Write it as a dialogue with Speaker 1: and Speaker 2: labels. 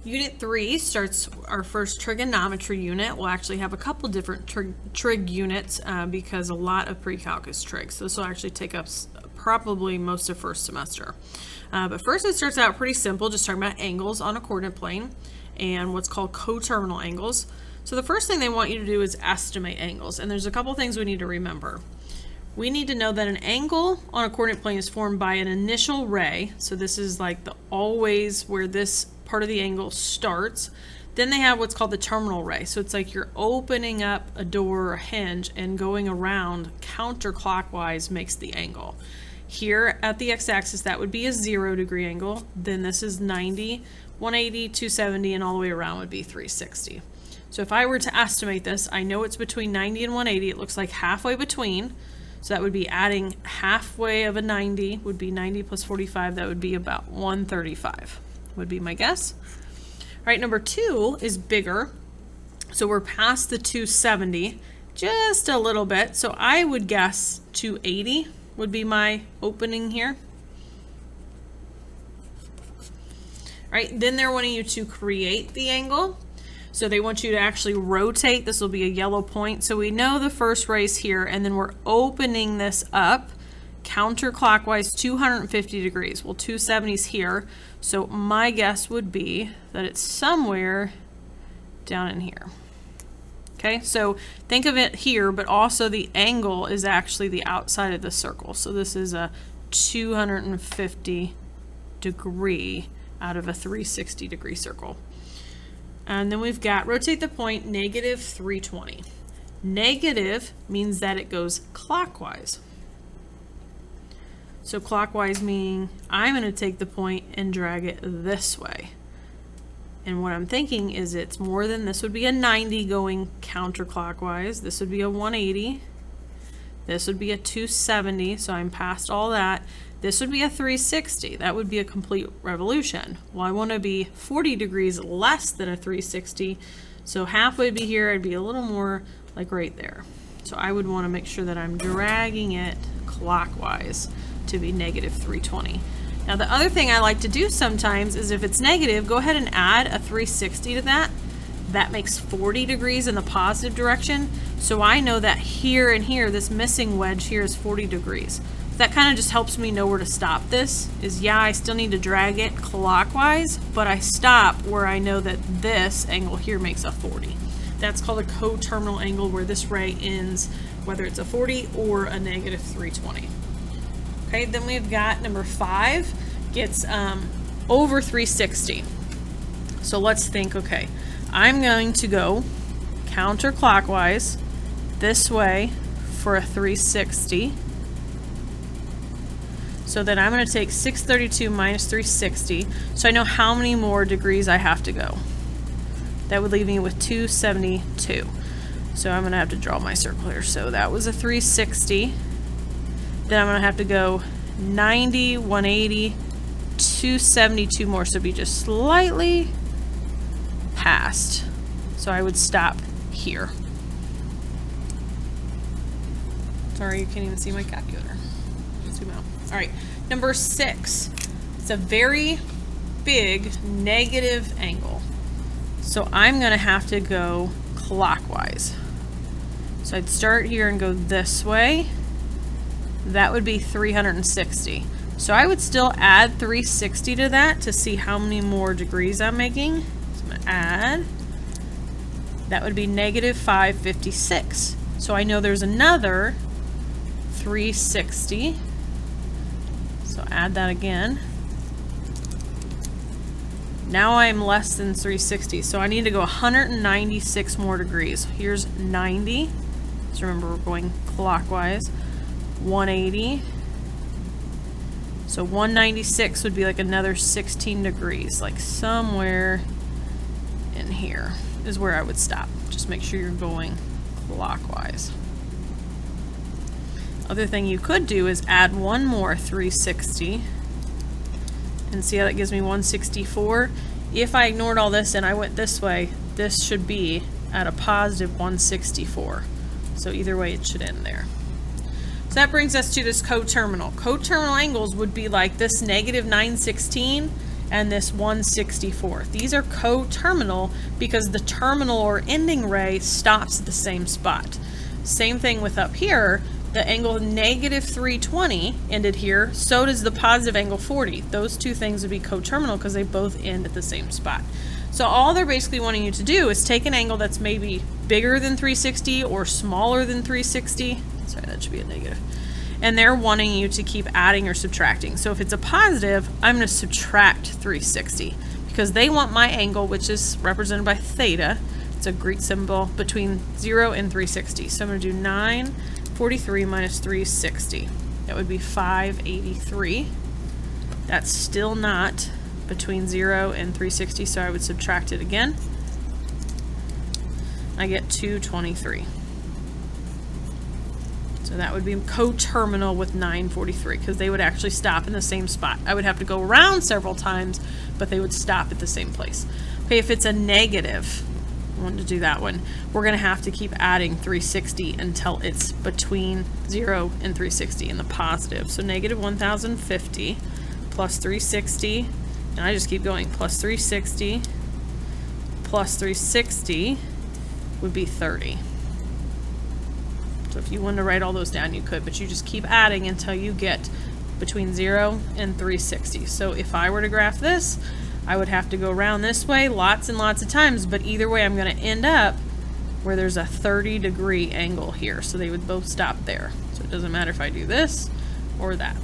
Speaker 1: Unit 3 starts our first trigonometry unit. We'll actually have a couple different trig units because a lot of pre-calc is trig. So this will actually take up probably most of first semester. But first it starts out pretty simple, just talking about angles on a coordinate plane and what's called coterminal angles. So the first thing they want you to do is estimate angles. And there's a couple things we need to remember. We need to know that an angle on a coordinate plane is formed by an initial ray. So this is like the always where this part of the angle starts. Then they have what's called the terminal ray. So it's like you're opening up a door or a hinge and going around counterclockwise makes the angle. Here at the x-axis, that would be a 0 degree angle. Then this is 90, 180, 270, and all the way around would be 360. So if I were to estimate this, I know it's between 90 and 180. It looks like halfway between. So that would be adding halfway of a 90 would be 90 plus 45. That would be about 135 would be my guess. All right, number 2 is bigger. So we're past the 270 just a little bit. So I would guess 280 would be my opening here. All right, then they're wanting you to create the angle. So they want you to actually rotate. This will be a yellow point. So we know the first ray's here, and then we're opening this up counterclockwise 250 degrees. Well, 270's here. So my guess would be that it's somewhere down in here. Okay, so think of it here, but also the angle is actually the outside of the circle. So this is a 250 degree out of a 360 degree circle. And then we've got rotate the point negative 320. Negative means that it goes clockwise. So clockwise meaning I'm going to take the point and drag it this way. And what I'm thinking is it's more than this would be a 90 going counterclockwise. This would be a 180. This would be a 270. So I'm past all that. This would be a 360. That would be a complete revolution. Well, I want to be 40 degrees less than a 360. So halfway would be here. I'd be a little more like right there. So I would want to make sure that I'm dragging it clockwise to be negative 320. Now the other thing I like to do sometimes is if it's negative, go ahead and add a 360 to that. That makes 40 degrees in the positive direction. So I know that here and here, this missing wedge here is 40 degrees. That kind of just helps me know where to stop this. Yeah, I still need to drag it clockwise, but I stop where I know that this angle here makes a 40. That's called a coterminal angle, where this ray ends, whether it's a 40 or a negative 320. Okay, then we've got number 5 gets over 360. So let's think, okay, I'm going to go counterclockwise this way for a 360. So then I'm going to take 632 minus 360. So I know how many more degrees I have to go. That would leave me with 272. So I'm going to have to draw my circle here. So that was a 360. Then I'm going to have to go 90, 180, 272 more. So it'd be just slightly past. So I would stop here. Sorry, you can't even see my calculator. Zoom out. All right, number 6. It's a very big negative angle. So I'm going to have to go clockwise. So I'd start here and go this way. That would be 360. So I would still add 360 to that to see how many more degrees I'm making. So I'm going to add. That would be negative 556. So I know there's another 360. So add that again. Now I'm less than 360. So I need to go 196 more degrees. Here's 90. So remember, we're going clockwise. 180. So 196 would be like another 16 degrees, like somewhere in here is where I would stop. Just make sure you're going clockwise. Other thing you could do is add one more 360 and see how that gives me 164. If I ignored all this and I went this way, this should be at a positive 164. So either way, it should end there. So that brings us to this coterminal. Coterminal angles would be like this negative 916 and this 1/64. These are coterminal because the terminal or ending ray stops at the same spot. Same thing with up here, the angle -320 ended here, so does the positive angle 40. Those two things would be coterminal because they both end at the same spot. So all they're basically wanting you to do is take an angle that's maybe bigger than 360 or smaller than 360. Sorry, that should be a negative. And they're wanting you to keep adding or subtracting. So if it's a positive, I'm going to subtract 360 because they want my angle, which is represented by theta. It's a Greek symbol between 0 and 360. So I'm going to do 943 minus 360. That would be 583. That's still not between 0 and 360, so I would subtract it again. I get 223. So that would be coterminal with 943 because they would actually stop in the same spot. I would have to go around several times, but they would stop at the same place. Okay, if it's a negative, I wanted to do that one, we're going to have to keep adding 360 until it's between 0 and 360 in the positive. So negative 1050 plus 360, and I just keep going, plus 360 plus 360 would be 30. So if you wanted to write all those down, you could, but you just keep adding until you get between 0 and 360. So if I were to graph this, I would have to go around this way lots and lots of times, but either way I'm going to end up where there's a 30-degree angle here. So they would both stop there. So it doesn't matter if I do this or that.